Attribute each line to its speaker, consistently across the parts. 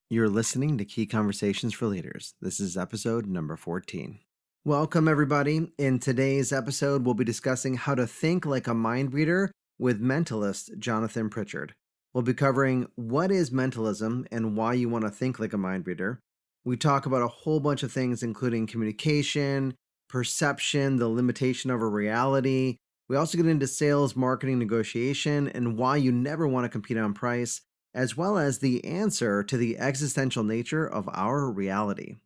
Speaker 1: You're listening to Key Conversations for Leaders. This is episode number 14. Welcome, everybody. In today's episode, we'll be discussing how to think like a mind reader with mentalist Jonathan Pritchard. We'll be covering what is mentalism and why you want to think like a mind reader. We talk about a whole bunch of things, including communication, perception, the limitation of a reality. We also get into sales, marketing, negotiation, and why you never want to compete on price, as well as the answer to the existential nature of our reality.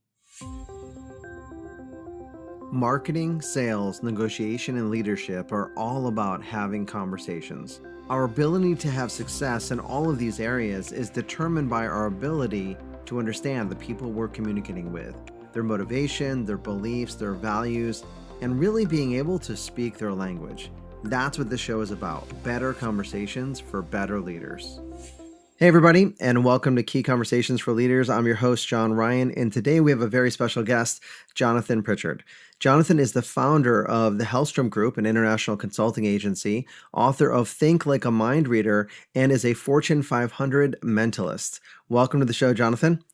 Speaker 1: Marketing, sales, negotiation, and leadership are all about having conversations. Our ability to have success in all of these areas is determined by our ability to understand the people we're communicating with, their motivation, their beliefs, their values, and really being able to speak their language. That's what this show is about: better conversations for better leaders. Hey, everybody, and welcome to Key Conversations for Leaders. I'm your host, John Ryan, and today we have a very special guest, Jonathan Pritchard. Jonathan is the founder of the Hellstrom Group, an international consulting agency, author of Think Like a Mind Reader, and is a Fortune 500 mentalist. Welcome to the show, Jonathan.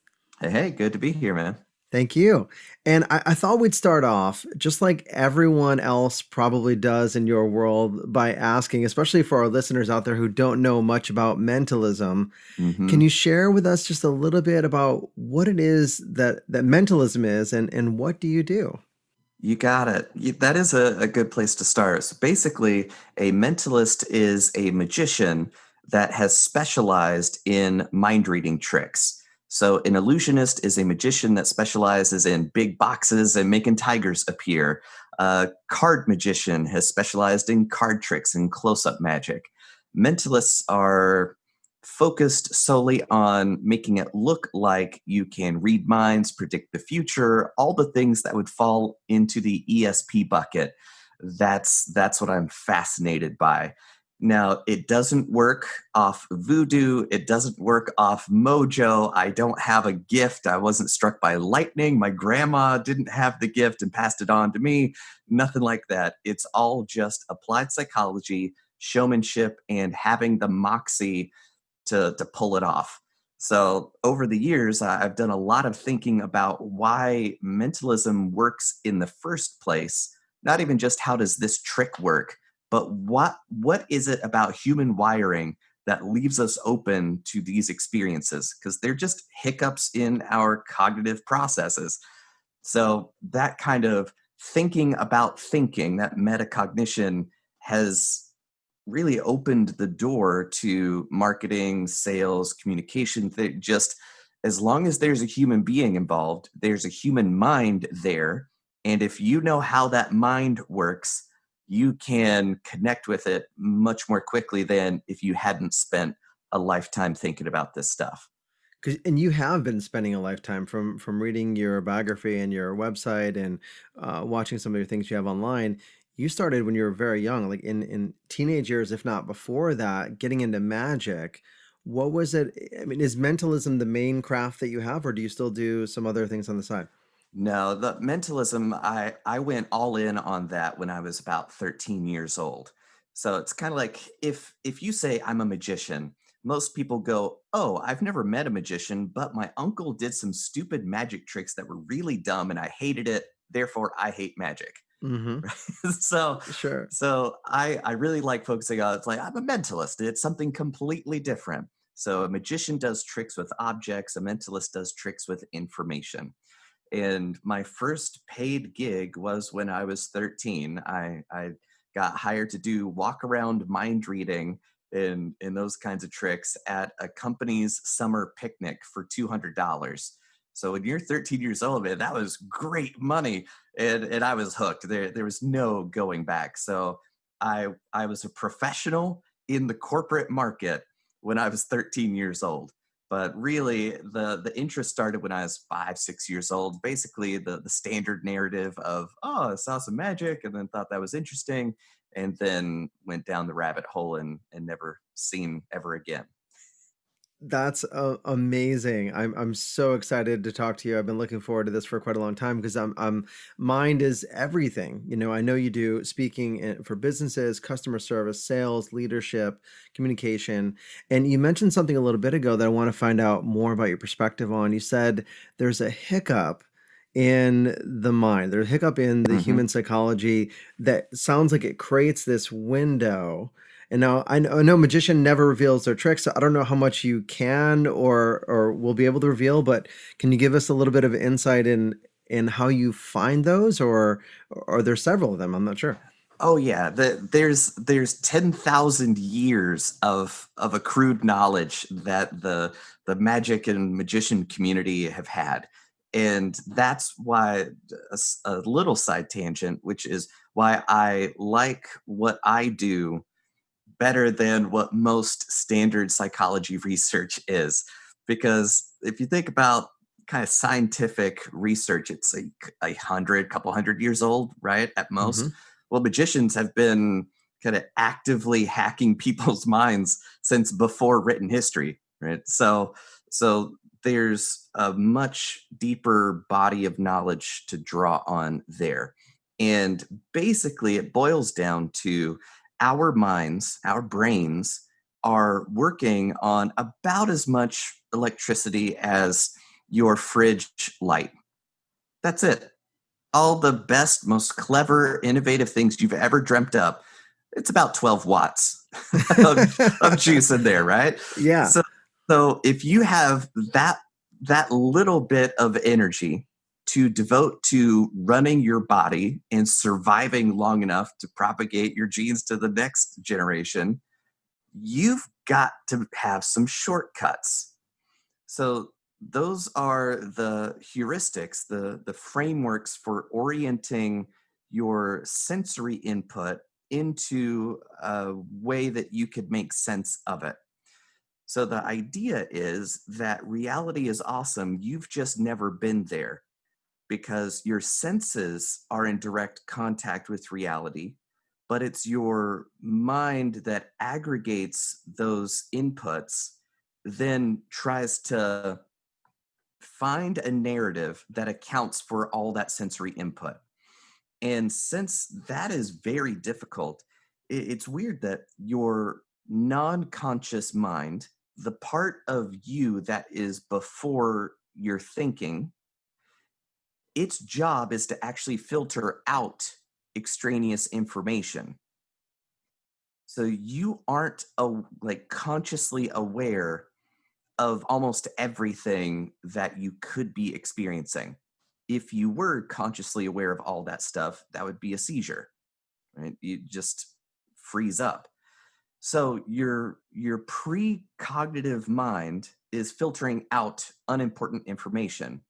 Speaker 2: Hey, good to be here, man.
Speaker 1: Thank you. And I thought we'd start off, just like everyone else probably does in your world, by asking, especially for our listeners out there who don't know much about mentalism, can you
Speaker 2: hmm
Speaker 1: share with us just a little bit about what it is that mentalism is, and what do you do?
Speaker 2: You got it. That is a good place to start. So basically, a mentalist is a magician that has specialized in mind reading tricks. So, an illusionist is a magician that specializes in big boxes and making tigers appear. A card magician has specialized in card tricks and close up magic. Mentalists are focused solely on making it look like you can read minds, predict the future, all the things that would fall into the ESP bucket. That's what I'm fascinated by. Now, it doesn't work off voodoo. It doesn't work off mojo. I don't have a gift. I wasn't struck by lightning. My grandma didn't have the gift and passed it on to me. Nothing like that. It's all just applied psychology, showmanship, and having the moxie to pull it off. So over the years, I've done a lot of thinking about why mentalism works in the first place. Not even just how does this trick work, but what is it about human wiring that leaves us open to these experiences? Because they're just hiccups in our cognitive processes. So that kind of thinking about thinking, that metacognition, has really opened the door to marketing, sales, communication. Just as long as there's a human being involved, there's a human mind there. And if you know how that mind works, you can connect with it much more quickly than if you hadn't spent a lifetime thinking about this stuff.
Speaker 1: And you have been spending a lifetime from reading your biography and your website and watching some of your things you have online. You started when you were very young, like in teenage years, if not before that, getting into magic. What was it? I mean, is mentalism the main craft that you have, or do you still do some other things on the side?
Speaker 2: No, the mentalism, I went all in on that when I was about 13 years old. So it's kind of like if you say I'm a magician, most people go, "Oh, I've never met a magician, but my uncle did some stupid magic tricks that were really dumb and I hated it, therefore I hate magic."
Speaker 1: Mm-hmm.
Speaker 2: so
Speaker 1: Sure.
Speaker 2: so I really like focusing on it's like I'm a mentalist. It's something completely different. So a magician does tricks with objects, a mentalist does tricks with information. And my first paid gig was when I was 13. I got hired to do walk around mind reading and those kinds of tricks at a company's summer picnic for $200. So when you're 13 years old, man, that was great money. And I was hooked. There was no going back. So I was a professional in the corporate market when I was 13 years old. But really, the interest started when I was 5, 6 years old. Basically, the standard narrative of, oh, I saw some magic and then thought that was interesting, and then went down the rabbit hole and never seen ever again.
Speaker 1: That's amazing. I'm so excited to talk to you. I've been looking forward to this for quite a long time because I'm mind is everything. I know you do speaking for businesses, customer service, sales, leadership, communication. And you mentioned something a little bit ago that I want to find out more about your perspective on. You said there's a hiccup in the mind. There's a hiccup in the
Speaker 2: Hmm.
Speaker 1: human psychology that sounds like it creates this window. And now I know magician never reveals their tricks, so I don't know how much you can or will be able to reveal, but can you give us a little bit of insight in how you find those, or are there several of them? I'm not sure.
Speaker 2: Oh yeah, there's 10,000 years of accrued knowledge that the magic and magician community have had. And that's why a little side tangent, which is why I like what I do better than what most standard psychology research is. Because if you think about kind of scientific research, it's a hundred, couple hundred years old, right? At most.
Speaker 1: Hmm.
Speaker 2: Well, magicians have been kind of actively hacking people's minds since before written history, right? So there's a much deeper body of knowledge to draw on there. And basically, it boils down to our minds, our brains, are working on about as much electricity as your fridge light. That's it. All the best, most clever, innovative things you've ever dreamt up, it's about 12 watts of juice in there, right?
Speaker 1: Yeah.
Speaker 2: So, so if you have that little bit of energy to devote to running your body and surviving long enough to propagate your genes to the next generation, you've got to have some shortcuts. So those are the heuristics, the frameworks for orienting your sensory input into a way that you could make sense of it. So the idea is that reality is awesome. You've just never been there because your senses are in direct contact with reality, but it's your mind that aggregates those inputs, then tries to find a narrative that accounts for all that sensory input. And since that is very difficult, it's weird that your non conscious mind, the part of you that is before your thinking, its job is to actually filter out extraneous information. So you aren't like consciously aware of almost everything that you could be experiencing. If you were consciously aware of all that stuff, that would be a seizure, right? You just freeze up. So your precognitive mind is filtering out unimportant information.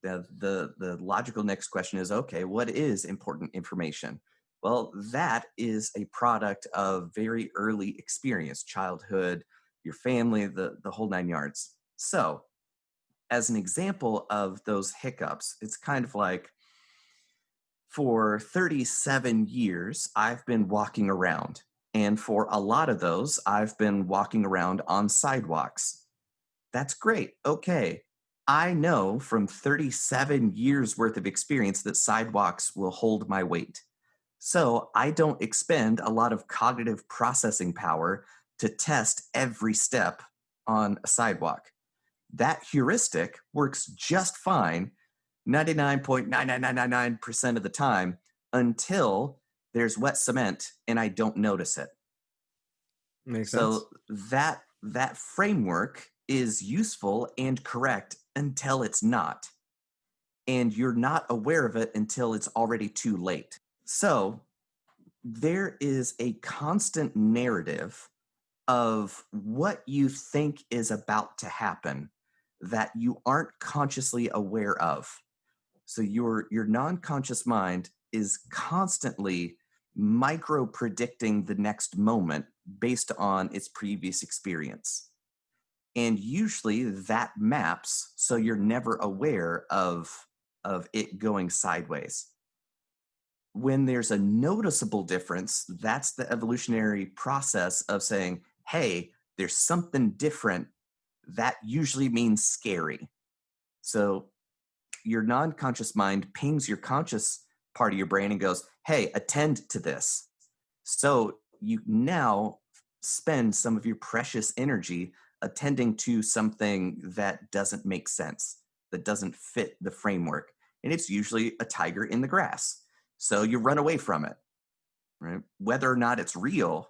Speaker 2: The logical next question is, okay, what is important information? Well, that is a product of very early experience, childhood, your family, the whole nine yards. So as an example of those hiccups, it's kind of like, for 37 years I've been walking around, and for a lot of those I've been walking around on sidewalks. That's great. Okay. I know from 37 years worth of experience that sidewalks will hold my weight. So I don't expend a lot of cognitive processing power to test every step on a sidewalk. That heuristic works just fine 99.99999% of the time until there's wet cement and I don't notice it.
Speaker 1: Makes sense.
Speaker 2: So that framework is useful and correct until it's not. And you're not aware of it until it's already too late. So there is a constant narrative of what you think is about to happen that you aren't consciously aware of. So your non-conscious mind is constantly micro predicting the next moment based on its previous experience. And usually that maps so you're never aware of it going sideways. When there's a noticeable difference, that's the evolutionary process of saying, hey, there's something different that usually means scary. So your non-conscious mind pings your conscious part of your brain and goes, hey, attend to this. So you now spend some of your precious energy attending to something that doesn't make sense, that doesn't fit the framework. And it's usually a tiger in the grass. So you run away from it, right? Whether or not it's real,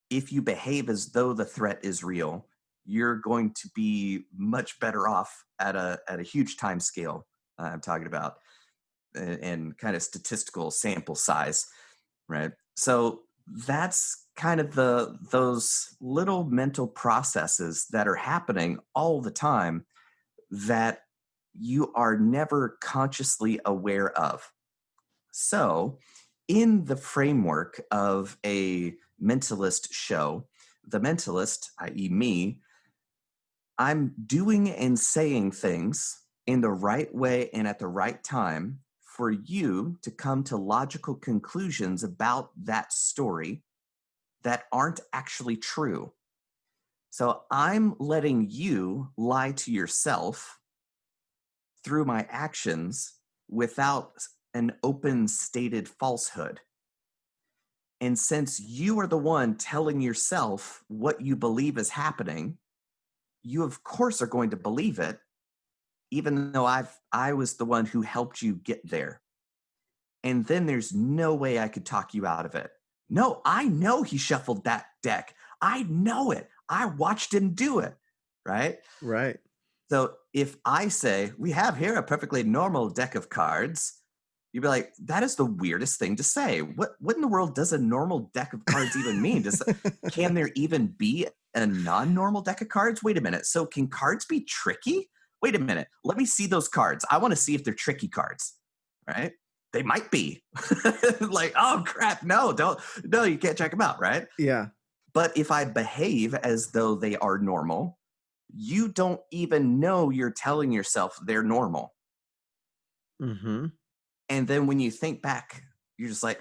Speaker 2: if you behave as though the threat is real, you're going to be much better off at a huge time scale. I'm talking about and kind of statistical sample size, right? So that's kind of those little mental processes that are happening all the time that you are never consciously aware of. So, in the framework of a mentalist show, the mentalist, i.e., me, I'm doing and saying things in the right way and at the right time for you to come to logical conclusions about that story that aren't actually true. So I'm letting you lie to yourself through my actions without an open stated falsehood. And since you are the one telling yourself what you believe is happening, you of course are going to believe it, even though I was the one who helped you get there. And then there's no way I could talk you out of it. No, I know he shuffled that deck. I know it. I watched him do it, right?
Speaker 1: Right.
Speaker 2: So if I say, we have here a perfectly normal deck of cards, you'd be like, that is the weirdest thing to say. What in the world does a normal deck of cards even mean? Can there even be a non-normal deck of cards? Wait a minute. So can cards be tricky? Wait a minute. Let me see those cards. I want to see if they're tricky cards, right? They might be. Like, oh crap, no, you can't check them out, right?
Speaker 1: Yeah.
Speaker 2: But if I behave as though they are normal, you don't even know you're telling yourself they're normal.
Speaker 1: Mm-hmm.
Speaker 2: And then when you think back, you're just like,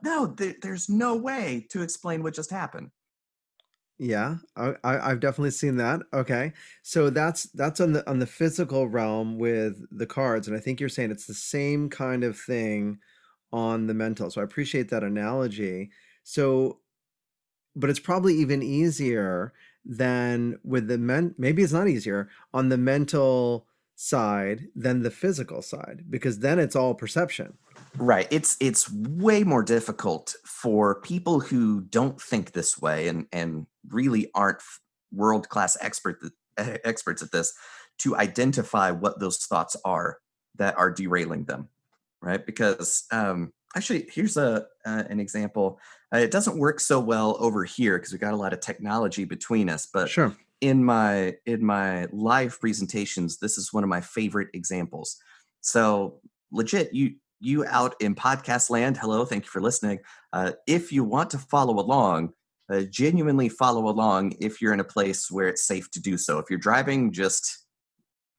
Speaker 2: no, there's no way to explain what just happened.
Speaker 1: Yeah, I've definitely seen that. Okay, so that's on the physical realm with the cards, and I think you're saying it's the same kind of thing on the mental. So I appreciate that analogy. So, but it's probably even easier than with the maybe it's not easier on the mental side than the physical side, because then it's all perception.
Speaker 2: Right. It's way more difficult for people who don't think this way and really aren't world-class experts at this to identify what those thoughts are that are derailing them, right? Because actually, here's an example. It doesn't work so well over here because we got a lot of technology between us, but
Speaker 1: Sure.
Speaker 2: in my live presentations, this is one of my favorite examples. So legit, you out in podcast land, hello, thank you for listening. If you want to follow along, genuinely follow along if you're in a place where it's safe to do so. If you're driving, just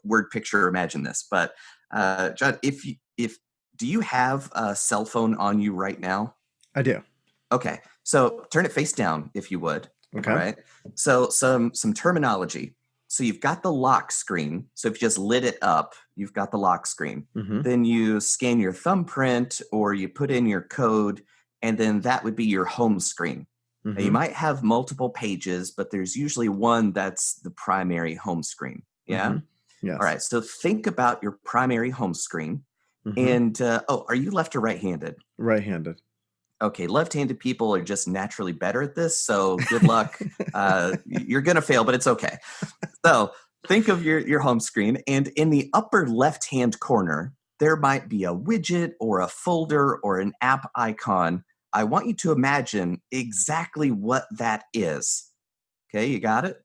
Speaker 2: word picture imagine this. But John, if do you have a cell phone on you right now?
Speaker 1: I do.
Speaker 2: Okay, so turn it face down if you would.
Speaker 1: Okay.
Speaker 2: All right. So some terminology. So you've got the lock screen. So if you just lit it up, you've got the lock screen.
Speaker 1: Mm-hmm.
Speaker 2: Then you scan your thumbprint or you put in your code, and then that would be your home screen. Now, you
Speaker 1: Mm-hmm.
Speaker 2: might have multiple pages, but there's usually one that's the primary home screen. Yeah.
Speaker 1: Mm-hmm. Yes.
Speaker 2: All right. So think about your primary home screen.
Speaker 1: Mm-hmm.
Speaker 2: And are you left or right-handed?
Speaker 1: Right-handed.
Speaker 2: Okay, left-handed people are just naturally better at this, so good luck. You're going to fail, but it's okay. So think of your home screen, and in the upper left-hand corner, there might be a widget or a folder or an app icon. I want you to imagine exactly what that is. Okay, you got it?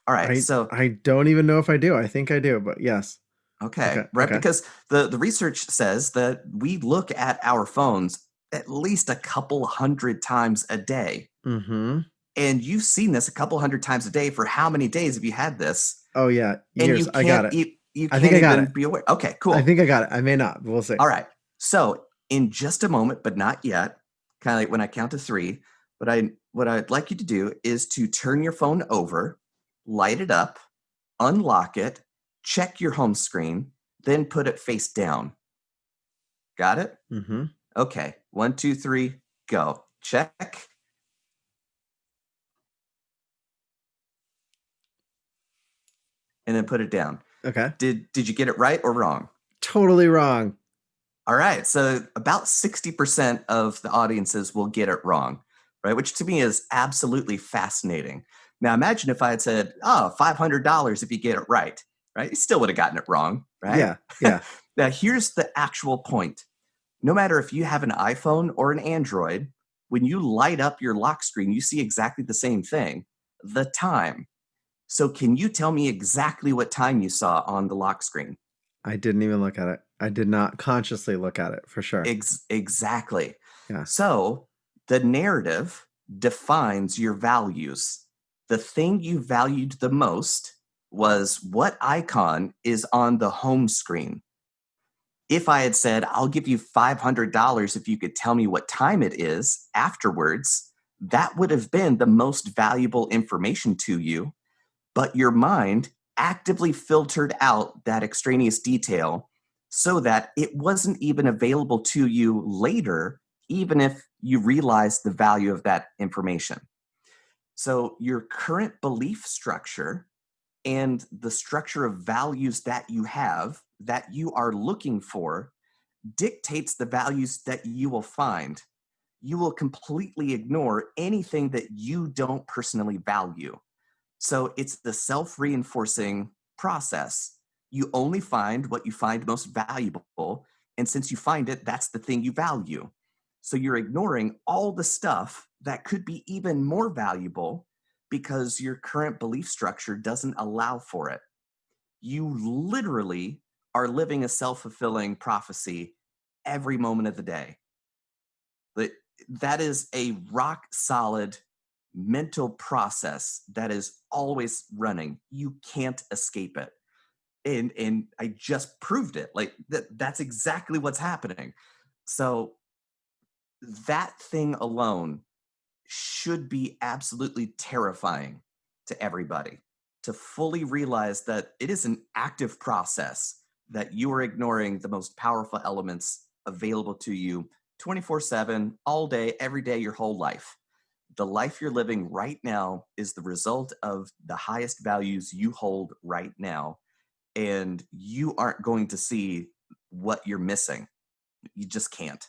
Speaker 2: All right, so
Speaker 1: I don't even know if I do. I think I do, but yes.
Speaker 2: okay, right,
Speaker 1: Okay.
Speaker 2: because the research says that we look at our phones at least a couple hundred times a day.
Speaker 1: Mm-hmm.
Speaker 2: And you've seen this a couple hundred times a day for how many days have you had this?
Speaker 1: Oh yeah,
Speaker 2: And
Speaker 1: years. I got it.
Speaker 2: You
Speaker 1: I
Speaker 2: can't
Speaker 1: think I got
Speaker 2: even
Speaker 1: it.
Speaker 2: be aware. Okay, cool.
Speaker 1: I think I got it. I may not. We'll see.
Speaker 2: All right. So in just a moment, but not yet, kind of like when I count to three, what I'd like you to do is to turn your phone over, light it up, unlock it, check your home screen, then put it face down. Got it?
Speaker 1: Mm-hmm.
Speaker 2: Okay. 1, 2, 3, go. Check. And then put it down.
Speaker 1: Okay.
Speaker 2: Did you get it right or wrong?
Speaker 1: Totally wrong.
Speaker 2: All right. So about 60% of the audiences will get it wrong, right? Which to me is absolutely fascinating. Now imagine if I had said, oh, $500 if you get it right? You still would have gotten it wrong, right?
Speaker 1: Yeah. Yeah.
Speaker 2: Now here's the actual point. No matter if you have an iPhone or an Android, when you light up your lock screen, you see exactly the same thing, the time. So can you tell me exactly what time you saw on the lock screen?
Speaker 1: I didn't even look at it. I did not consciously look at it, for sure.
Speaker 2: Exactly.
Speaker 1: Yeah.
Speaker 2: So the narrative defines your values. The thing you valued the most was what icon is on the home screen. If I had said, I'll give you $500 if you could tell me what time it is afterwards, that would have been the most valuable information to you. But your mind actively filtered out that extraneous detail so that it wasn't even available to you later, even if you realized the value of that information. So your current belief structure and the structure of values that you are looking for dictates the values that you will find. You will completely ignore anything that you don't personally value. So it's the self-reinforcing process. You only find what you find most valuable. And since you find it, that's the thing you value. So you're ignoring all the stuff that could be even more valuable because your current belief structure doesn't allow for it. You literally are living a self-fulfilling prophecy every moment of the day. But that is a rock solid mental process that is always running. You can't escape it. And I just proved it. That's exactly what's happening. So that thing alone should be absolutely terrifying to everybody, to fully realize that it is an active process, that you are ignoring the most powerful elements available to you 24/7, all day, every day, your whole life. The life you're living right now is the result of the highest values you hold right now. And you aren't going to see what you're missing. You just can't.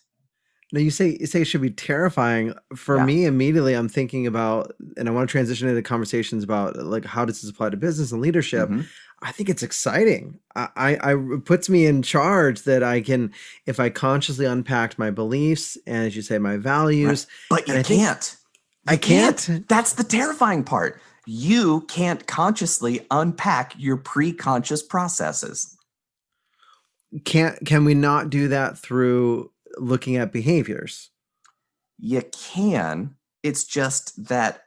Speaker 1: Now you say it should be terrifying. For
Speaker 2: Yeah.
Speaker 1: me, immediately I'm thinking about, and I want to transition into conversations about like how does this apply to business and leadership.
Speaker 2: Hmm.
Speaker 1: I think it's exciting. It puts me in charge that I can, if I consciously unpacked my beliefs and, as you say, my
Speaker 2: Right.
Speaker 1: values,
Speaker 2: But
Speaker 1: and
Speaker 2: you
Speaker 1: I think
Speaker 2: can't.
Speaker 1: I
Speaker 2: You can't.
Speaker 1: can't.
Speaker 2: That's the terrifying part. You can't consciously unpack your pre-conscious processes.
Speaker 1: Can we not do that through looking at behaviors?
Speaker 2: You can. It's just that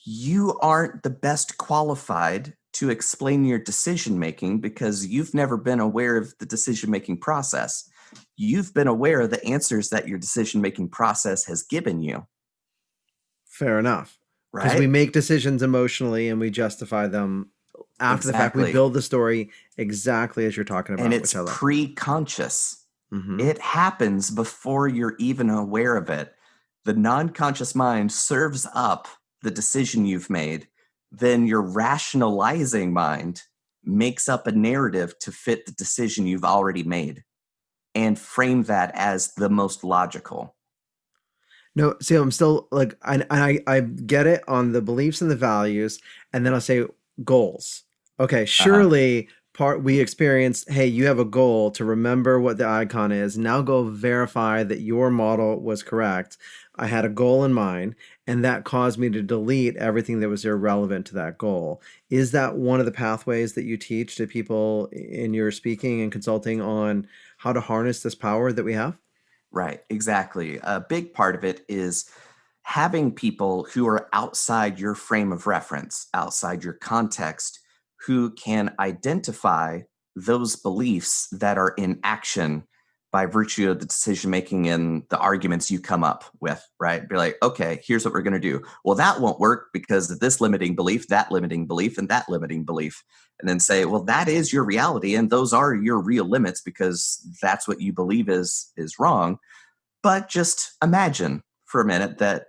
Speaker 2: you aren't the best qualified to explain your decision making because you've never been aware of the decision making process. You've been aware of the answers that your decision making process has given you,
Speaker 1: Fair enough. Because we
Speaker 2: right?
Speaker 1: make decisions emotionally and we justify them after the fact. We
Speaker 2: Exactly.
Speaker 1: build the story exactly as you're talking
Speaker 2: And
Speaker 1: about, which
Speaker 2: it's
Speaker 1: I love.
Speaker 2: pre-conscious.
Speaker 1: Hmm.
Speaker 2: It happens before you're even aware of it. The non-conscious mind serves up the decision you've made. Then your rationalizing mind makes up a narrative to fit the decision you've already made and frame that as the most logical.
Speaker 1: No, see, I'm still like, I get it on the beliefs and the values, and then I'll say goals. Okay,
Speaker 2: Uh-huh.
Speaker 1: surely we experienced, hey, you have a goal to remember what the icon is. Now go verify that your model was correct. I had a goal in mind, and that caused me to delete everything that was irrelevant to that goal. Is that one of the pathways that you teach to people in your speaking and consulting on how to harness this power that we have?
Speaker 2: Right, exactly. A big part of it is having people who are outside your frame of reference, outside your context, who can identify those beliefs that are in action by virtue of the decision making and the arguments you come up with, right? Be like, okay, here's what we're going to do. Well, that won't work because of this limiting belief, that limiting belief, and that limiting belief. And then say, well, that is your reality, and those are your real limits because that's what you believe is wrong. But just imagine for a minute that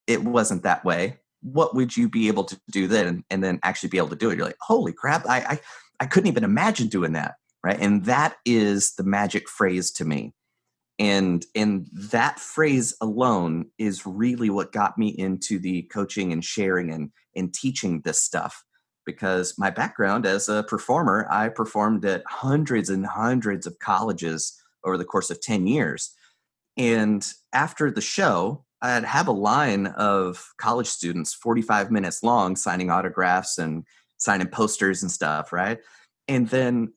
Speaker 2: it wasn't that way. What would you be able to do then, and then actually be able to do it? You're like, holy crap, I couldn't even imagine doing that, right? And that is the magic phrase to me. And that phrase alone is really what got me into the coaching and sharing and teaching this stuff. Because my background as a performer, I performed at hundreds and hundreds of colleges over the course of 10 years. And after the show, I'd have a line of college students, 45 minutes long, signing autographs and signing posters and stuff, right? And then,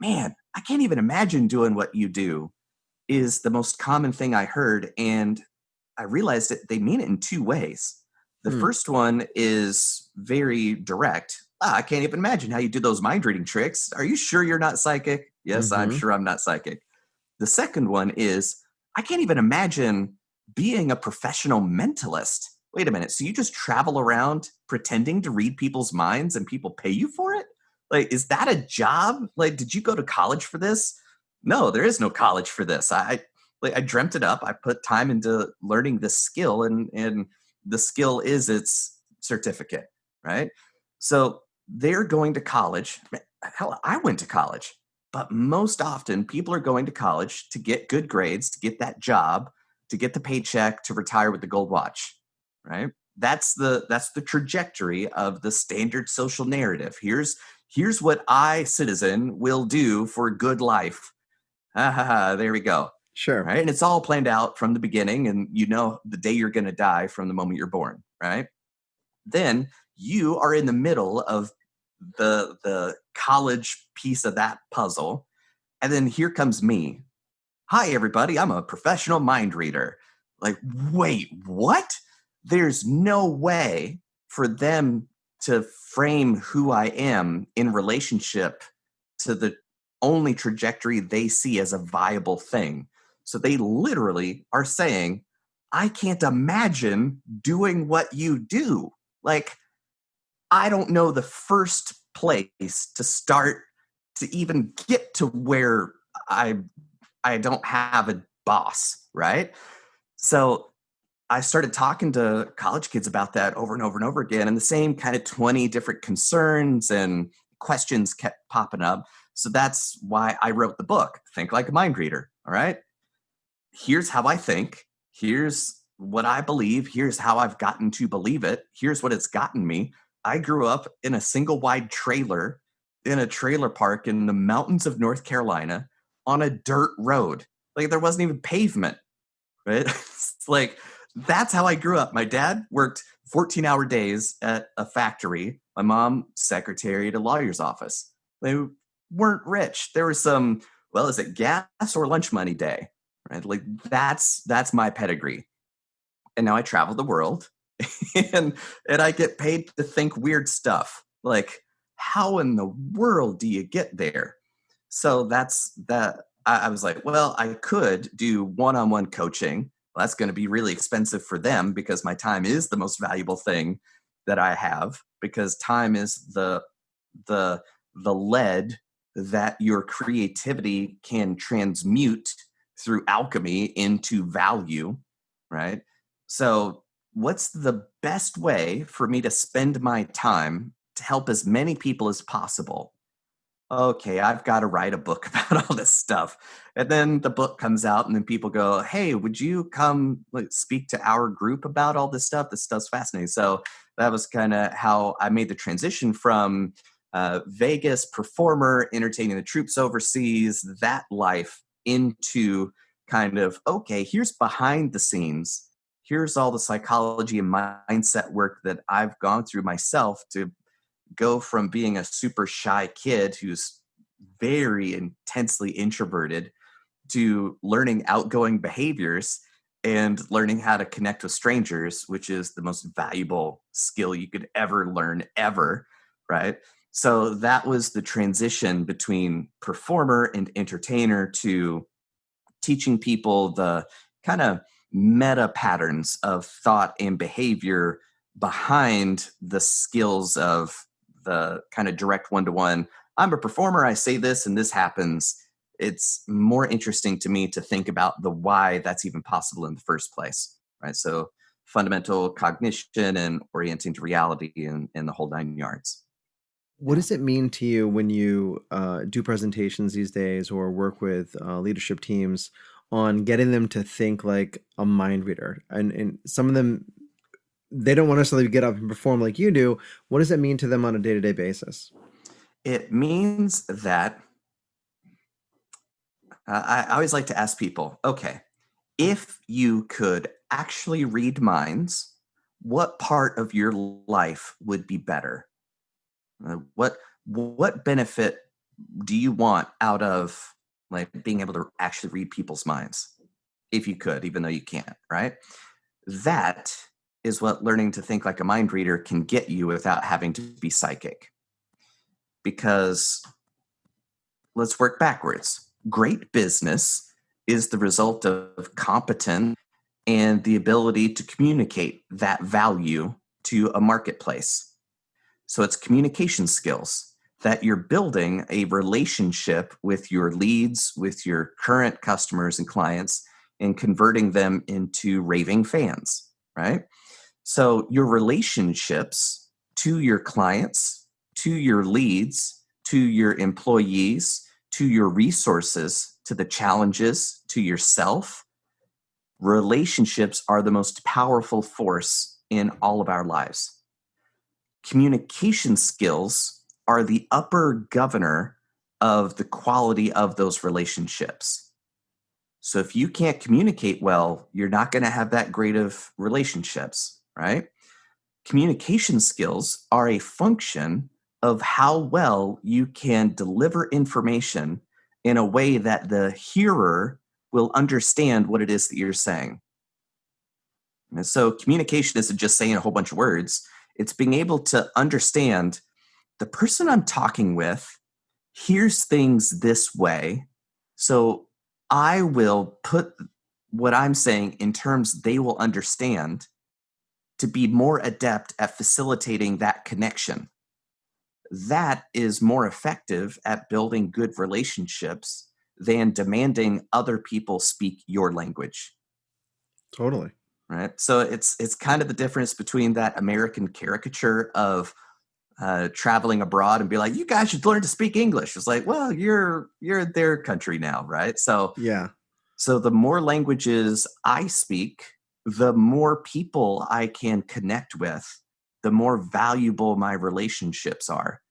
Speaker 2: man, I can't even imagine doing what you do is the most common thing I heard. And I realized that they mean it in two ways. The
Speaker 1: Hmm.
Speaker 2: first one is very direct. I can't even imagine how you do those mind reading tricks. Are you sure you're not psychic? Yes, I'm
Speaker 1: Mm-hmm.
Speaker 2: sure I'm not psychic. The second one is, I can't even imagine being a professional mentalist. Wait a minute. So you just travel around pretending to read people's minds and people pay you for it? Like, is that a job? Like, did you go to college for this? No, there is no college for this. I dreamt it up. I put time into learning this skill, and the skill is its certificate, right? So they're going to college. Hell, I went to college. But most often, people are going to college to get good grades, to get that job, to get the paycheck, to retire with the gold watch, right? That's the trajectory of the standard social narrative. Here's what I, citizen, will do for a good life. Ha ha ha! There we go.
Speaker 1: Sure.
Speaker 2: Right, and it's all planned out from the beginning, and you know the day you're going to die from the moment you're born, right? Then you are in the middle of the college piece of that puzzle, and then here comes me. Hi, everybody. I'm a professional mind reader. Like, wait, what? There's no way for them to frame who I am in relationship to the only trajectory they see as a viable thing. So they literally are saying, I can't imagine doing what you do. Like, I don't know the first place to start to even get to where I I don't have a boss, right? So I started talking to college kids about that over and over and over again, and the same kind of 20 different concerns and questions kept popping up. So that's why I wrote the book, Think Like a Mind Reader. All right. Here's how I think. Here's what I believe. Here's how I've gotten to believe it. Here's what it's gotten me. I grew up in a single wide trailer in a trailer park in the mountains of North Carolina on a dirt road. Like there wasn't even pavement, right? It's like that's how I grew up. My dad worked 14-hour days at a factory. My mom, secretary at a lawyer's office. They weren't rich. There was some, well, is it gas or lunch money day? Right? Like that's my pedigree. And now I travel the world and I get paid to think weird stuff. Like, how in the world do you get there? So that's that. I was like, well, I could do one-on-one coaching. Well, that's going to be really expensive for them because my time is the most valuable thing that I have, because time is the the lead that your creativity can transmute through alchemy into value, right? So what's the best way for me to spend my time to help as many people as possible? Okay, I've got to write a book about all this stuff. And then the book comes out, and then people go, hey, would you come like, speak to our group about all this stuff? This stuff's fascinating. So that was kind of how I made the transition from Vegas performer, entertaining the troops overseas, that life into kind of, okay, here's behind the scenes. Here's all the psychology and mindset work that I've gone through myself to go from being a super shy kid who's very intensely introverted to learning outgoing behaviors and learning how to connect with strangers, which is the most valuable skill you could ever learn, ever. Right. So that was the transition between performer and entertainer to teaching people the kind of meta patterns of thought and behavior behind the skills of the kind of direct one-to-one. I'm a performer, I say this and this happens. It's more interesting to me to think about the why that's even possible in the first place, right? So fundamental cognition and orienting to reality and the whole 9 yards.
Speaker 1: What
Speaker 2: Yeah.
Speaker 1: does it mean to you when you do presentations these days or work with leadership teams on getting them to think like a mind reader? And some of them, they don't want to necessarily get up and perform like you do. What does that mean to them on a day-to-day basis?
Speaker 2: It means that I always like to ask people, okay, if you could actually read minds, what part of your life would be better? What benefit do you want out of like being able to actually read people's minds? If you could, even though you can't, right? That is what learning to think like a mind reader can get you without having to be psychic. Because let's work backwards. Great business is the result of competence and the ability to communicate that value to a marketplace. So it's communication skills that you're building a relationship with your leads, with your current customers and clients, and converting them into raving fans, right? So your relationships to your clients, to your leads, to your employees, to your resources, to the challenges, to yourself, relationships are the most powerful force in all of our lives. Communication skills are the upper governor of the quality of those relationships. So if you can't communicate well, you're not going to have that great of relationships, right? Communication skills are a function of how well you can deliver information in a way that the hearer will understand what it is that you're saying. And so communication isn't just saying a whole bunch of words, it's being able to understand the person I'm talking with hears things this way. So I will put what I'm saying in terms they will understand to be more adept at facilitating that connection. That is more effective at building good relationships than demanding other people speak your language,
Speaker 1: Totally.
Speaker 2: right? So it's kind of the difference between that American caricature of traveling abroad and be like, you guys should learn to speak English. It's like, well, you're their country now, right?
Speaker 1: Yeah.
Speaker 2: So the more languages I speak, the more people I can connect with, the more valuable my relationships are.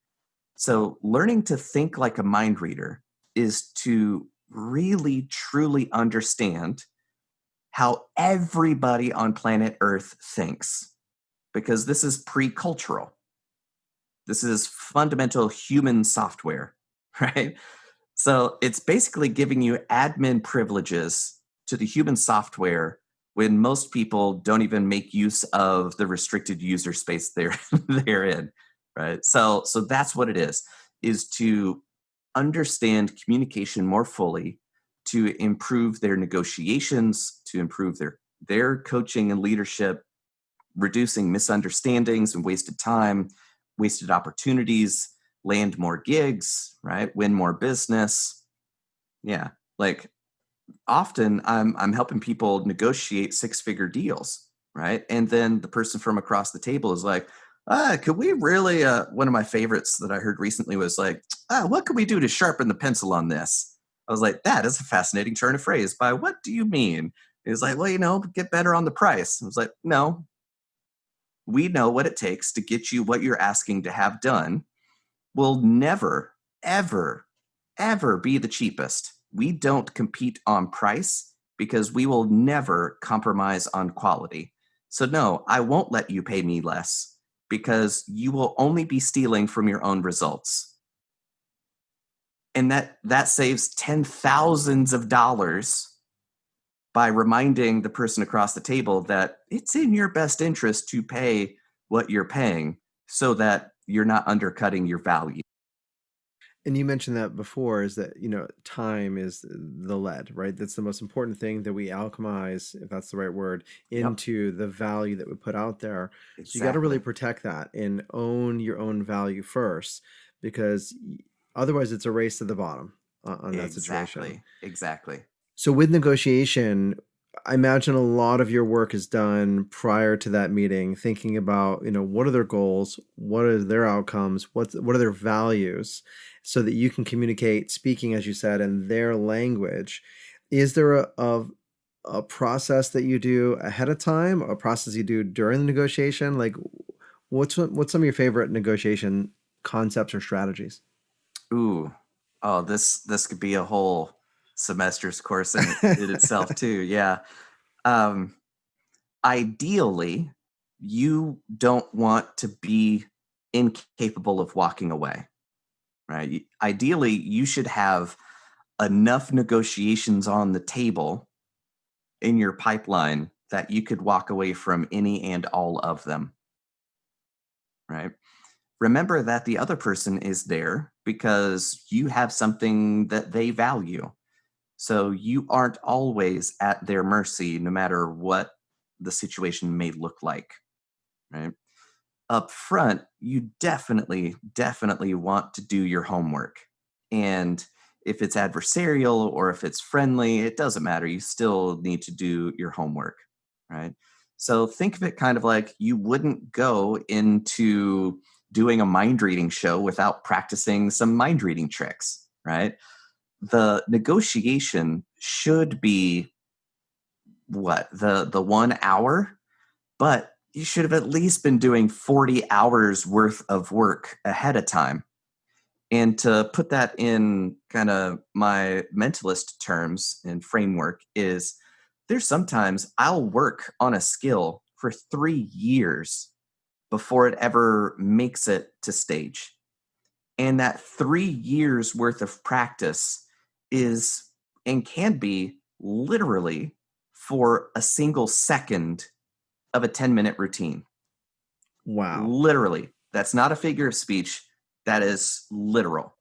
Speaker 2: So learning to think like a mind reader is to really truly understand how everybody on planet Earth thinks, because this is pre-cultural. This is fundamental human software, right? So it's basically giving you admin privileges to the human software when most people don't even make use of the restricted user space they're in, right? So that's what it is to understand communication more fully, to improve their negotiations, to improve their coaching and leadership, reducing misunderstandings and wasted time, wasted opportunities, land more gigs, right? Win more business. Yeah. Like often I'm helping people negotiate six-figure deals, right? And then the person from across the table is like, could we really one of my favorites that I heard recently was like, what could we do to sharpen the pencil on this? I was like, that is a fascinating turn of phrase. By what do you mean? He was like, well, get better on the price. I was like, no, we know what it takes to get you what you're asking to have done. We'll never, ever, ever be the cheapest. We don't compete on price because we will never compromise on quality. So, no, I won't let you pay me less because you will only be stealing from your own results. And that saves $10,000s of dollars by reminding the person across the table that it's in your best interest to pay what you're paying so that you're not undercutting your value.
Speaker 1: And you mentioned that before, is that, time is the lead, right? That's the most important thing that we alchemize, if that's the right word,
Speaker 2: Yep,
Speaker 1: into the value that we put out there. So you got to really
Speaker 2: exactly.
Speaker 1: protect that and own your own value first, because otherwise it's a race to the bottom on that situation.
Speaker 2: Exactly. Exactly.
Speaker 1: So with negotiation, I imagine a lot of your work is done prior to that meeting, thinking about, what are their goals, what are their outcomes, what are their values, so that you can communicate, speaking, as you said, in their language. Is there a process that you do ahead of time, a process you do during the negotiation? Like, what's some of your favorite negotiation concepts or strategies?
Speaker 2: Ooh. Oh, this could be a whole semester's course in itself too. Yeah. Um, Ideally, you don't want to be incapable of walking away, right? Ideally, you should have enough negotiations on the table in your pipeline that you could walk away from any and all of them, right? Remember that the other person is there because you have something that they value. So you aren't always at their mercy, no matter what the situation may look like, right? Up front, you definitely want to do your homework. And if it's adversarial or if it's friendly, it doesn't matter. You still need to do your homework, right? So think of it kind of like you wouldn't go into doing a mind reading show without practicing some mind reading tricks, right? The negotiation should be what, the 1 hour, but you should have at least been doing 40 hours worth of work ahead of time. And to put that in kind of my mentalist terms and framework is there's sometimes I'll work on a skill for 3 years before it ever makes it to stage. And that 3 years worth of practice is and can be literally for a single second of a 10-minute routine.
Speaker 1: Wow.
Speaker 2: Literally. That's not a figure of speech. That is literal.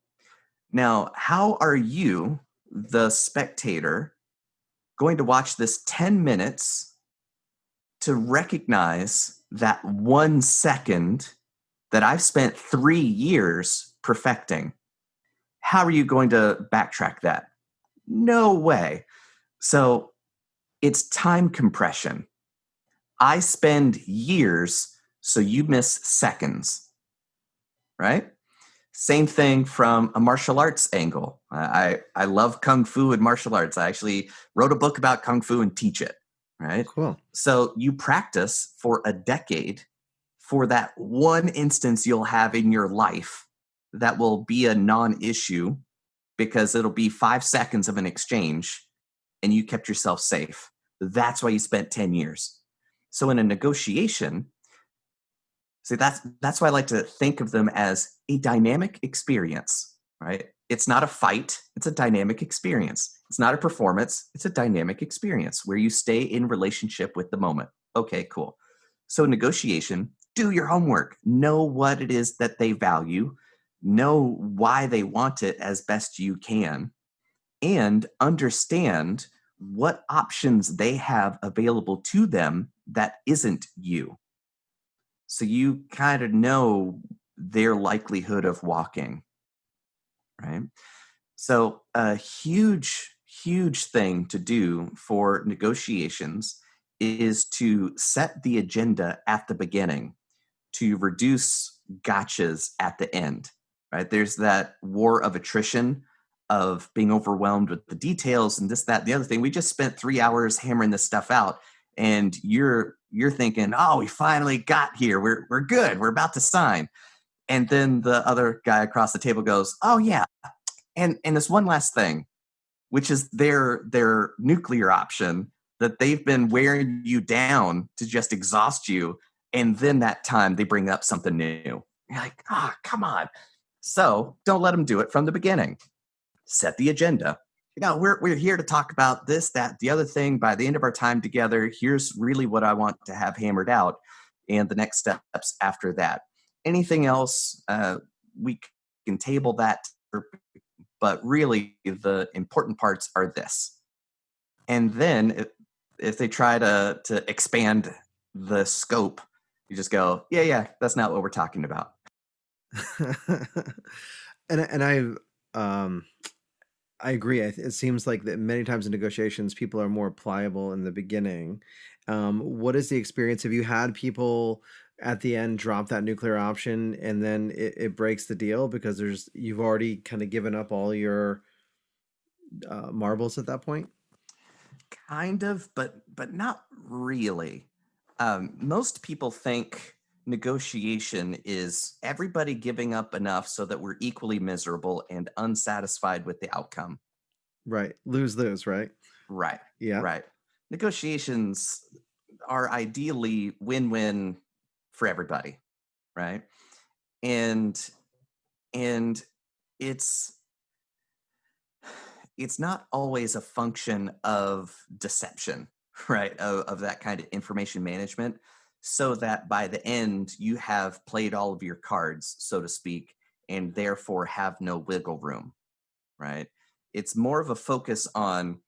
Speaker 2: Now, how are you, the spectator, going to watch this 10 minutes to recognize that 1 second that I've spent 3 years perfecting? How are you going to backtrack that? No way. So it's time compression. I spend years, so you miss seconds, right? Same thing from a martial arts angle. I love kung fu and martial arts. I actually wrote a book about kung fu and teach it, right?
Speaker 1: Cool.
Speaker 2: So you practice for a decade for that one instance you'll have in your life that will be a non-issue because it'll be 5 seconds of an exchange and you kept yourself safe. That's why you spent 10 years. So in a negotiation, see, that's why I like to think of them as a dynamic experience, right? It's not a fight, it's a dynamic experience. It's not a performance, it's a dynamic experience where you stay in relationship with the moment. Okay, cool. So negotiation, do your homework, know what it is that they value, know why they want it as best you can, and understand what options they have available to them that isn't you, so you kind of know their likelihood of walking, right? So a huge thing to do for negotiations is to set the agenda at the beginning to reduce gotchas at the end, right? There's that war of attrition of being overwhelmed with the details and this, that, and the other thing. We just spent 3 hours hammering this stuff out, and you're thinking, oh, we finally got here. We're good. We're about to sign. And then the other guy across the table goes, oh yeah, and this one last thing, which is their nuclear option that they've been wearing you down to just exhaust you, and then that time they bring up something new. You're like, ah, oh, come on. So don't let them do it from the beginning. Set the agenda. We're here to talk about this, that, the other thing. By the end of our time together, here's really what I want to have hammered out, and the next steps after that. Anything else, we can table that but really the important parts are this. And then if they try to expand the scope, you just go, yeah, yeah, that's not what we're talking about.
Speaker 1: And um I agree. It seems like that many times in negotiations, people are more pliable in the beginning. What is the experience? Have you had people at the end drop that nuclear option and then it breaks the deal because you've already kind of given up all your marbles at that point?
Speaker 2: Kind of, but not really. Most people think negotiation is everybody giving up enough so that we're equally miserable and unsatisfied with the outcome.
Speaker 1: Right. Lose lose, right?
Speaker 2: Right,
Speaker 1: Yeah.
Speaker 2: right. Negotiations are ideally win-win for everybody, right? And and it's it's not always a function of deception, right? Of that kind of information management, so that by the end you have played all of your cards, so to speak, and therefore have no wiggle room, right? It's more of a focus on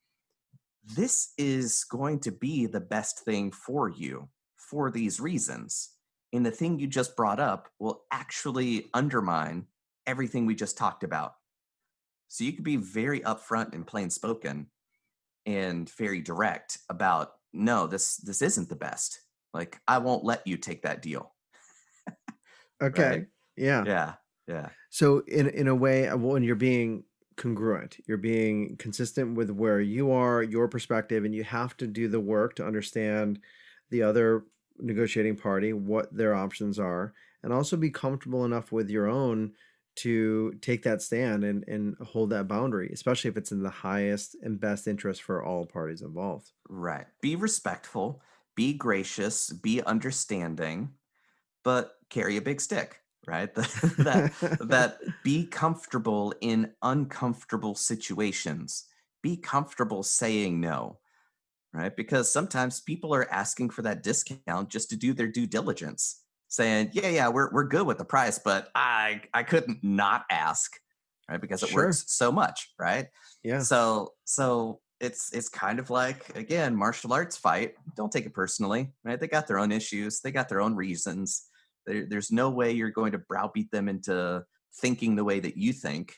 Speaker 2: this is going to be the best thing for you for these reasons. And the thing you just brought up will actually undermine everything we just talked about. So you could be very upfront and plain spoken and very direct about no, this isn't the best. Like I won't let you take that deal, right?
Speaker 1: Okay. Yeah.
Speaker 2: Yeah. Yeah.
Speaker 1: So in a way, when you're being congruent, you're being consistent with where you are, your perspective, and you have to do the work to understand the other negotiating party, what their options are, and also be comfortable enough with your own to take that stand and hold that boundary, especially if it's in the highest and best interest for all parties involved.
Speaker 2: Right. Be respectful, be gracious, be understanding, but carry a big stick, right? That be comfortable in uncomfortable situations. Be comfortable saying no, right? Because sometimes people are asking for that discount just to do their due diligence, saying, "Yeah, yeah, we're good with the price, but I couldn't not ask, right? Because it
Speaker 1: Sure.
Speaker 2: works so much, right?"
Speaker 1: Yeah.
Speaker 2: So it's kind of like again martial arts fight. Don't take it personally, right? They got their own issues, they got their own reasons. There's no way you're going to browbeat them into thinking the way that you think.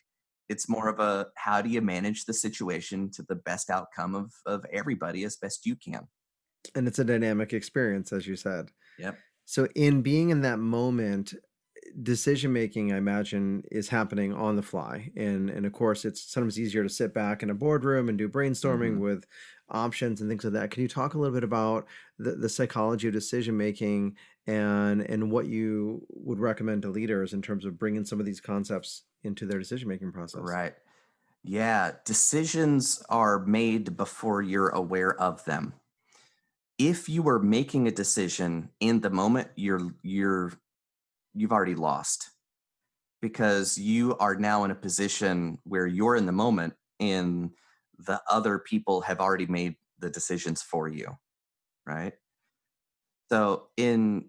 Speaker 2: It's more of a how do you manage the situation to the best outcome of everybody as best you can.
Speaker 1: And it's a dynamic experience, as you said.
Speaker 2: Yep.
Speaker 1: So, in being in that moment, decision making, I imagine, is happening on the fly, and of course, it's sometimes easier to sit back in a boardroom and do brainstorming
Speaker 2: Hmm.
Speaker 1: with options and things like that. Can you talk a little bit about the psychology of decision making and what you would recommend to leaders in terms of bringing some of these concepts into their decision making process?
Speaker 2: Right. Yeah. Decisions are made before you're aware of them. If you are making a decision in the moment, you've already lost because you are now in a position where you're in the moment and the other people have already made the decisions for you, right? So in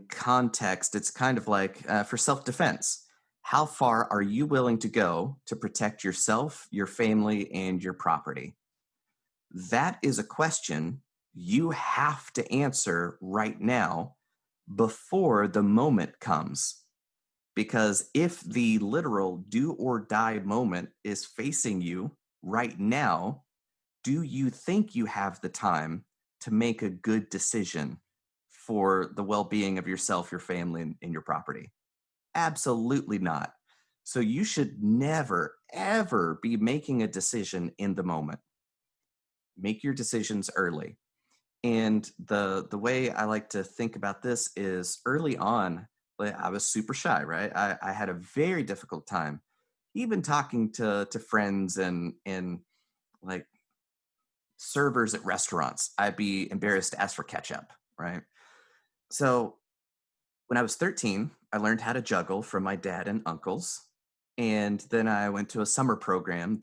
Speaker 2: context, it's kind of like for self-defense. How far are you willing to go to protect yourself, your family, and your property? That is a question you have to answer right now before the moment comes. Because if the literal do or die moment is facing you right now, do you think you have the time to make a good decision for the well being of yourself, your family, and your property? Absolutely not. So you should never, ever be making a decision in the moment. Make your decisions early. And the way I like to think about this is early on, like, I was super shy, right? I had a very difficult time even talking to friends and like servers at restaurants. I'd be embarrassed to ask for ketchup, right? So when I was 13, I learned how to juggle from my dad and uncles. And then I went to a summer program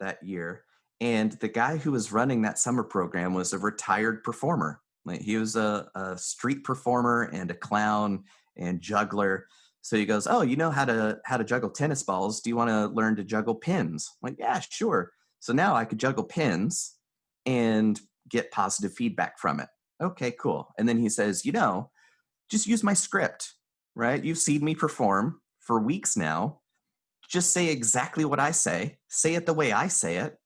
Speaker 2: that year. And the guy who was running that summer program was a retired performer. Like he was a street performer and a clown and juggler. So he goes, "Oh, you know how to juggle tennis balls. Do you want to learn to juggle pins?" I'm like, "Yeah, sure." So now I could juggle pins and get positive feedback from it. Okay, cool. And then he says, just use my script, right? You've seen me perform for weeks now. Just say exactly what I say it the way I say it.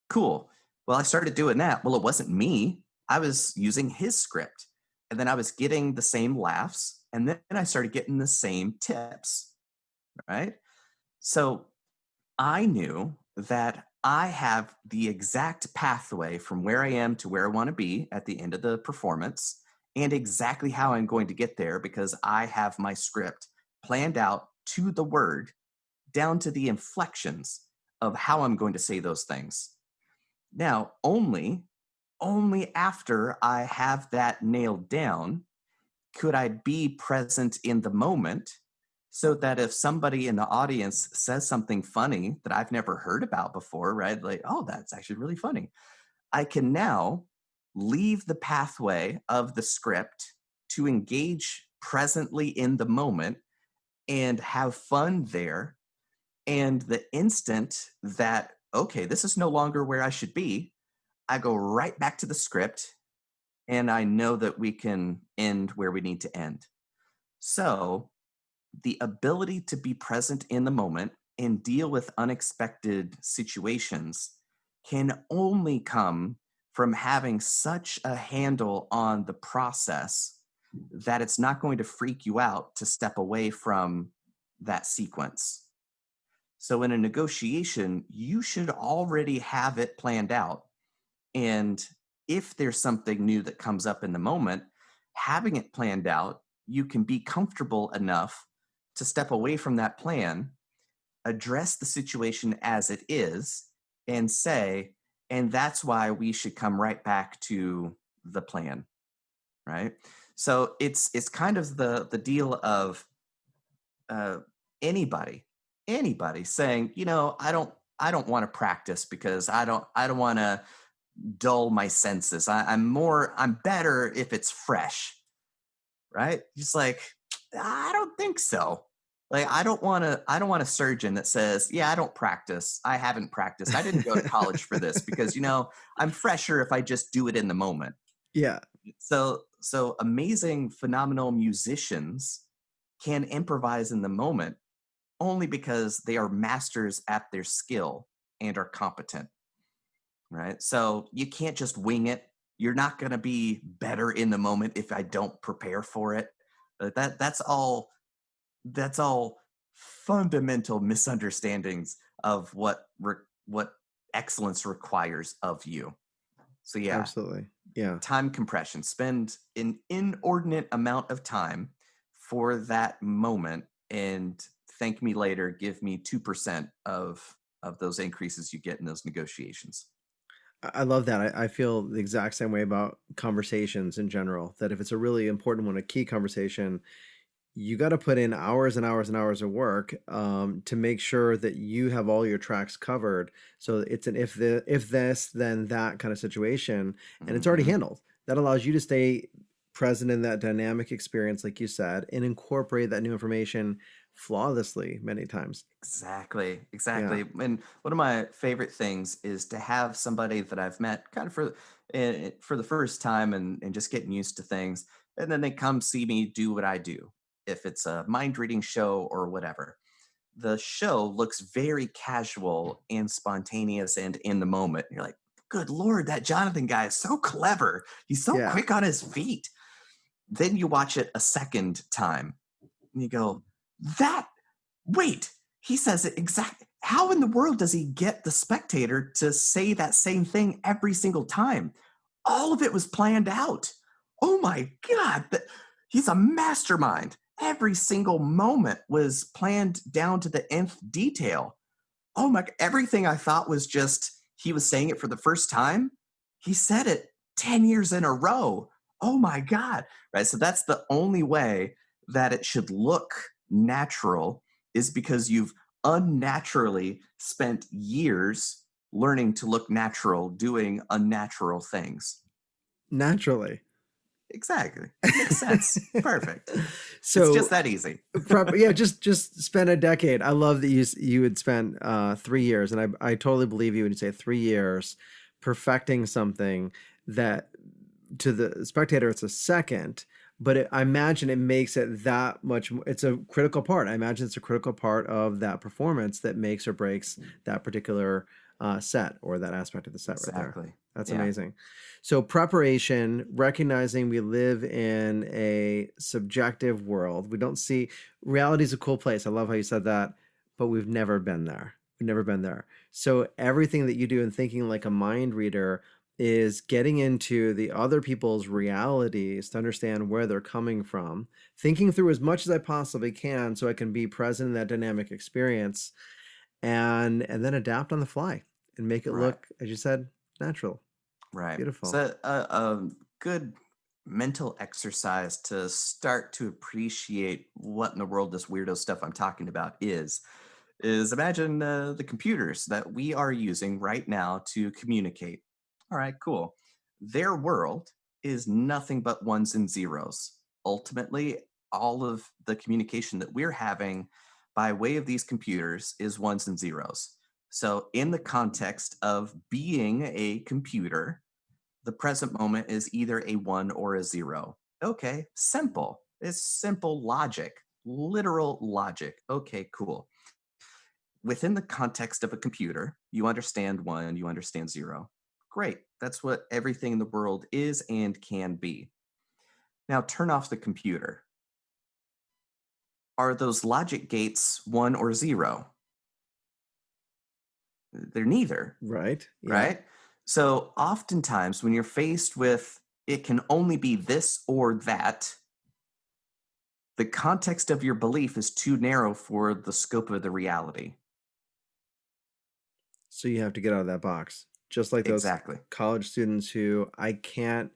Speaker 2: Cool. Well, I started doing that. Well, it wasn't me. I was using his script. And then I was getting the same laughs. And then I started getting the same tips, right? So I knew that I have the exact pathway from where I am to where I want to be at the end of the performance and exactly how I'm going to get there because I have my script planned out to the word down to the inflections of how I'm going to say those things. Now, only after I have that nailed down could I be present in the moment so that if somebody in the audience says something funny that I've never heard about before, right? Like, oh, that's actually really funny. I can now leave the pathway of the script to engage presently in the moment and have fun there. And the instant that, okay, this is no longer where I should be, I go right back to the script and I know that we can end where we need to end. So, the ability to be present in the moment and deal with unexpected situations can only come from having such a handle on the process that it's not going to freak you out to step away from that sequence. So, in a negotiation, you should already have it planned out. And if there's something new that comes up in the moment, having it planned out, you can be comfortable enough to step away from that plan, address the situation as it is, and say, and that's why we should come right back to the plan, right? So it's kind of the deal of uh, anybody anybody saying, I don't want to practice because I don't want to dull my senses. I'm better if it's fresh, right? Just like, I don't think so. Like, I don't want a surgeon that says, yeah, I don't practice. I haven't practiced. I didn't go to college for this because, I'm fresher if I just do it in the moment.
Speaker 1: Yeah,
Speaker 2: So amazing, phenomenal musicians can improvise in the moment only because they are masters at their skill and are competent, right? So you can't just wing it. You're not going to be better in the moment if I don't prepare for it. That's all fundamental misunderstandings of what excellence requires of you. So yeah,
Speaker 1: absolutely. Yeah.
Speaker 2: time compression. Spend an inordinate amount of time for that moment and thank me later. Give me 2% of those increases you get in those negotiations.
Speaker 1: I love that. I feel the exact same way about conversations in general. That if it's a really important one, a key conversation, you got to put in hours and hours and hours of work to make sure that you have all your tracks covered. So it's an if this then that kind of situation, and it's already
Speaker 2: Hmm.
Speaker 1: handled. That allows you to stay present in that dynamic experience, like you said, and incorporate that new information flawlessly many times.
Speaker 2: Exactly,
Speaker 1: Yeah.
Speaker 2: exactly. And one of my favorite things is to have somebody that I've met kind of for the first time and just getting used to things, and then they come see me do what I do. If it's a mind reading show or whatever, the show looks very casual and spontaneous and in the moment. You're like, good lord, that Jonathan guy is so clever. He's so
Speaker 1: Yeah.
Speaker 2: quick on his feet. Then you watch it a second time and you go, that wait, he says it exact. How in the world does he get the spectator to say that same thing every single time? All of it was planned out. Oh my God, he's a mastermind. Every single moment was planned down to the nth detail. Oh my, everything I thought was just he was saying it for the first time. He said it 10 years in a row. Oh my God. Right. So that's the only way that it should look natural is because you've unnaturally spent years learning to look natural doing unnatural things.
Speaker 1: Naturally.
Speaker 2: Exactly. Makes sense. Perfect. It's just
Speaker 1: So,
Speaker 2: that easy.
Speaker 1: yeah, just spend a decade. I love that you would spend 3 years, and I totally believe you when you say 3 years perfecting something that to the spectator it's a second, but I imagine it makes it that much. It's a critical part. I imagine it's a critical part of that performance that makes or breaks that particular set or that aspect of the set right there.
Speaker 2: Exactly.
Speaker 1: That's
Speaker 2: Yeah.
Speaker 1: amazing. So preparation, recognizing we live in a subjective world. We don't see reality is a cool place. I love how you said that, but we've never been there. We've never been there. So everything that you do in thinking like a mind reader is getting into the other people's realities to understand where they're coming from, thinking through as much as I possibly can so I can be present in that dynamic experience and then adapt on the fly and make it
Speaker 2: Right.
Speaker 1: look, as you said, natural.
Speaker 2: Right.
Speaker 1: Beautiful.
Speaker 2: So a good mental exercise to start to appreciate what in the world this weirdo stuff I'm talking about is imagine the computers that we are using right now to communicate. All right, cool. Their world is nothing but ones and zeros. Ultimately, all of the communication that we're having by way of these computers is ones and zeros. So, in the context of being a computer, the present moment is either a one or a zero. Okay, simple. It's simple logic, literal logic. Okay, cool. Within the context of a computer, you understand one, you understand zero. Great. That's what everything in the world is and can be. Now turn off the computer. Are those logic gates one or zero? They're neither,
Speaker 1: Right. Yeah.
Speaker 2: right? So oftentimes when you're faced with it can only be this or that, the context of your belief is too narrow for the scope of the reality.
Speaker 1: So you have to get out of that box. Just like those
Speaker 2: Exactly.
Speaker 1: college students who I can't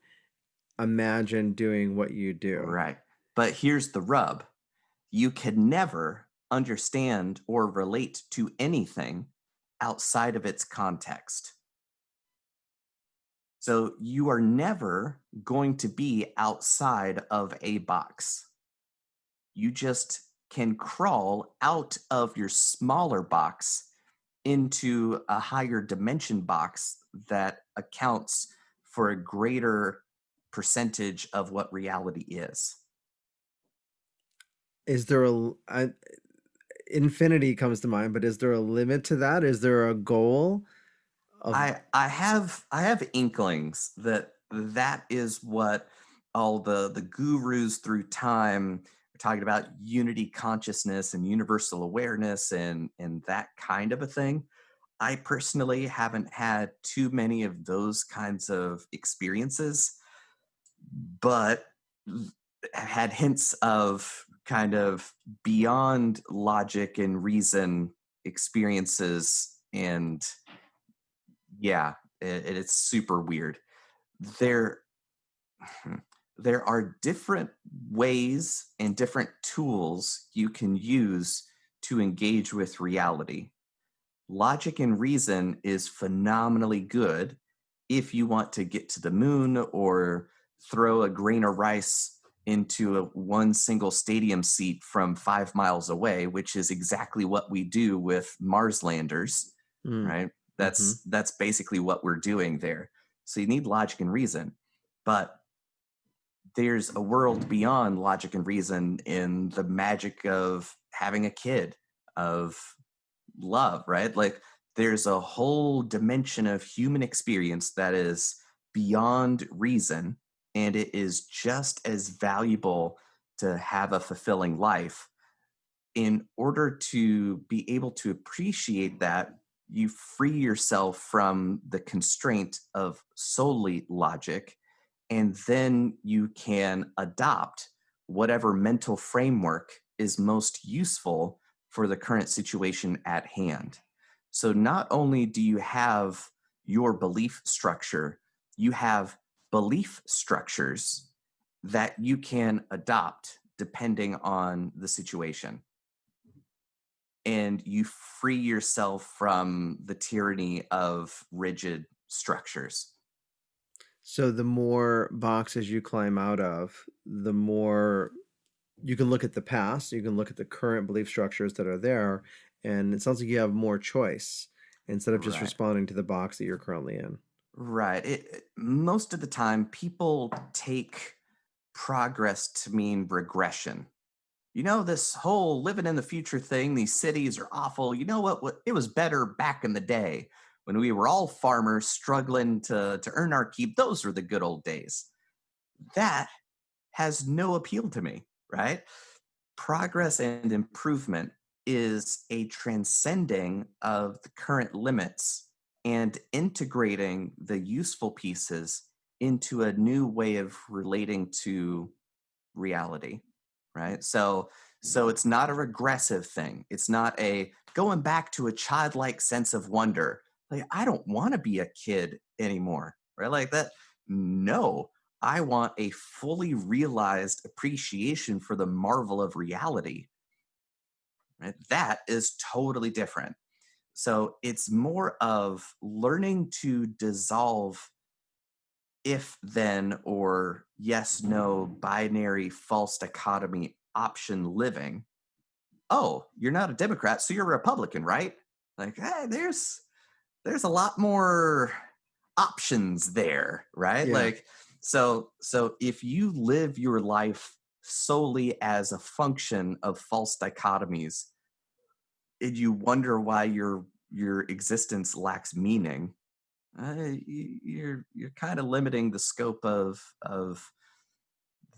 Speaker 1: imagine doing what you do.
Speaker 2: Right. But here's the rub, you can never understand or relate to anything outside of its context. So you are never going to be outside of a box. You just can crawl out of your smaller box into a higher dimension box that accounts for a greater percentage of what reality is.
Speaker 1: Is there infinity comes to mind, but is there a limit to that? Is there a goal of
Speaker 2: I have inklings that that is what all the gurus through time are talking about, unity consciousness and universal awareness and that kind of a thing. I personally haven't had too many of those kinds of experiences, but had hints of kind of beyond logic and reason experiences, and yeah, it's super weird. There, there are different ways and different tools you can use to engage with reality. Logic and reason is phenomenally good if you want to get to the moon or throw a grain of rice into one single stadium seat from 5 miles away, which is exactly what we do with Mars landers,
Speaker 1: mm,
Speaker 2: right?
Speaker 1: hmm
Speaker 2: That's basically what we're doing there. So you need logic and reason, but there's a world beyond logic and reason in the magic of having a kid, of love, right? Like there's a whole dimension of human experience that is beyond reason, and it is just as valuable to have a fulfilling life. In order to be able to appreciate that, you free yourself from the constraint of solely logic, and then you can adopt whatever mental framework is most useful for the current situation at hand. So not only do you have your belief structure, you have belief structures that you can adopt depending on the situation. And you free yourself from the tyranny of rigid structures.
Speaker 1: So the more boxes you climb out of, the more you can look at the past, you can look at the current belief structures that are there, and it sounds like you have more choice instead of just
Speaker 2: Right.
Speaker 1: responding to the box that you're currently in.
Speaker 2: Right. Most of the time, people take progress to mean regression. This whole living in the future thing, these cities are awful. You know what? It was better back in the day when we were all farmers struggling to earn our keep. Those were the good old days. That has no appeal to me, right? Progress and improvement is a transcending of the current limits and integrating the useful pieces into a new way of relating to reality, right? So it's not a regressive thing. It's not a going back to a childlike sense of wonder. Like, I don't want to be a kid anymore, right? Like that. No, I want a fully realized appreciation for the marvel of reality, right? That is totally different. So it's more of learning to dissolve if then or yes no binary false dichotomy option living. Oh, you're not a Democrat, so you're a Republican, right? Like, hey, there's a lot more options there, right?
Speaker 1: Yeah.
Speaker 2: Like, so if you live your life solely as a function of false dichotomies, and you wonder why your existence lacks meaning, you're kind of limiting the scope of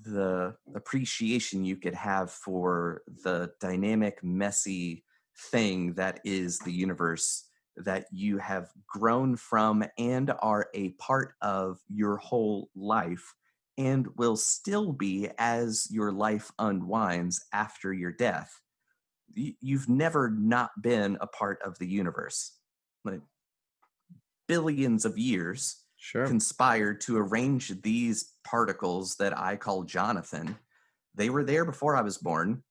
Speaker 2: the appreciation you could have for the dynamic, messy thing that is the universe that you have grown from and are a part of your whole life and will still be as your life unwinds after your death. You've never not been a part of the universe. Like, billions of years
Speaker 1: Sure.
Speaker 2: conspired to arrange these particles that I call Jonathan. They were there before I was born.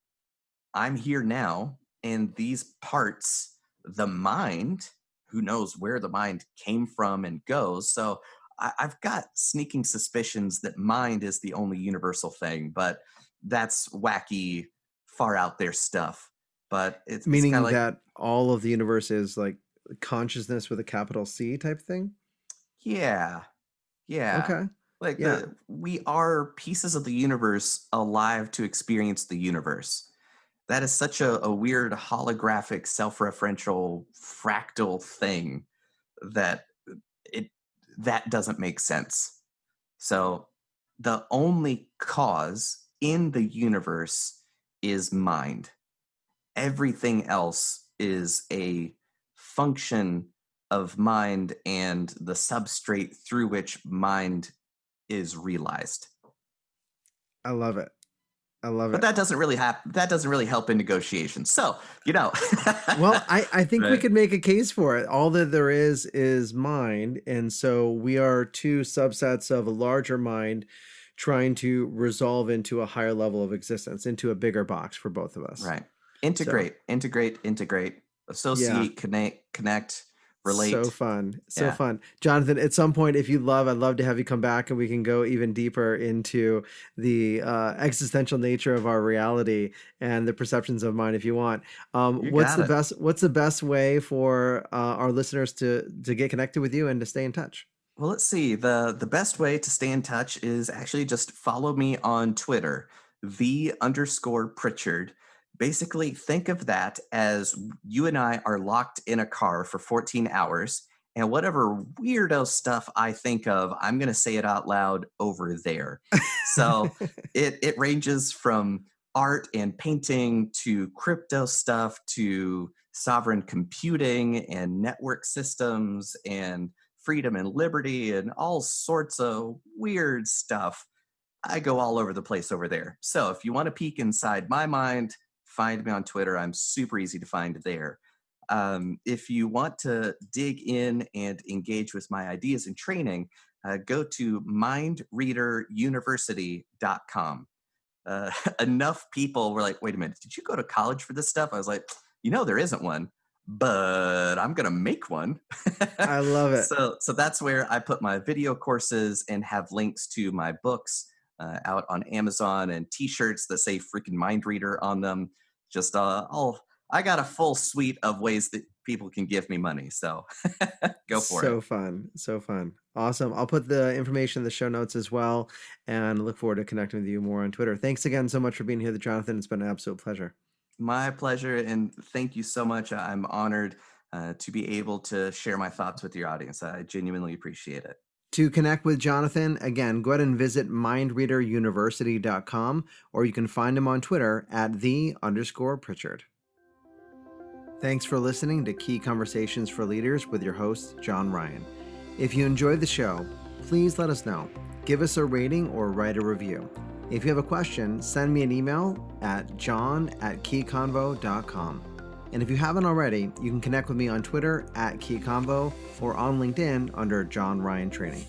Speaker 2: I'm here now. And these parts, the mind, who knows where the mind came from and goes. So I've got sneaking suspicions that mind is the only universal thing, but that's wacky, far out there stuff. But it's kind of
Speaker 1: Meaning
Speaker 2: like,
Speaker 1: that all of the universe is like consciousness with a capital C type thing?
Speaker 2: yeah, yeah.
Speaker 1: Okay.
Speaker 2: Like
Speaker 1: Yeah.
Speaker 2: we are pieces of the universe alive to experience the universe. That is such a weird holographic self-referential fractal thing that it that doesn't make sense. So the only cause in the universe is mind. Everything else is a function of mind and the substrate through which mind is realized.
Speaker 1: I love it. I love
Speaker 2: But
Speaker 1: it.
Speaker 2: that doesn't really help in negotiations. So, you know.
Speaker 1: Well, I think we
Speaker 2: Right.
Speaker 1: could make a case for it. All that there is mind. And so we are two subsets of a larger mind trying to resolve into a higher level of existence, into a bigger box for both of us.
Speaker 2: Right.
Speaker 1: So,
Speaker 2: Integrate,
Speaker 1: yeah.
Speaker 2: associate, connect,
Speaker 1: So
Speaker 2: relate.
Speaker 1: fun. So
Speaker 2: Yeah.
Speaker 1: fun. Jonathan, at some point, if you love, I'd love to have you come back and we can go even deeper into the existential nature of our reality and the perceptions of mind if you want.
Speaker 2: You got it.
Speaker 1: What's the best way for our listeners to get connected with you and to stay in touch?
Speaker 2: Well, let's see. The best way to stay in touch is actually just follow me on Twitter, _Pritchard. Basically, think of that as you and I are locked in a car for 14 hours, and whatever weirdo stuff I think of, I'm going to say it out loud over there. So it ranges from art and painting to crypto stuff to sovereign computing and network systems and freedom and liberty and all sorts of weird stuff. I go all over the place over there. So if you want to peek inside my mind, find me on Twitter. I'm super easy to find there. If you want to dig in and engage with my ideas and training, go to mindreaderuniversity.com. Enough people were like, wait a minute, did you go to college for this stuff? I was like, there isn't one. but I'm going to make one.
Speaker 1: I love it.
Speaker 2: So that's where I put my video courses and have links to my books out on Amazon and t-shirts that say freaking mind reader on them. Just I got a full suite of ways that people can give me money. So go for it.
Speaker 1: So fun. So fun. Awesome. I'll put the information in the show notes as well and look forward to connecting with you more on Twitter. Thanks again so much for being here, Jonathan. It's been an absolute pleasure.
Speaker 2: My pleasure. And thank you so much. I'm honored to be able to share my thoughts with your audience. I genuinely appreciate it.
Speaker 1: To connect with Jonathan, again, go ahead and visit mindreaderuniversity.com, or you can find him on Twitter at @the_Pritchard. Thanks for listening to Key Conversations for Leaders with your host, John Ryan. If you enjoyed the show, please let us know. Give us a rating or write a review. If you have a question, send me an email at john@keyconvo.com. And if you haven't already, you can connect with me on Twitter @KeyConvo or on LinkedIn under John Ryan Training.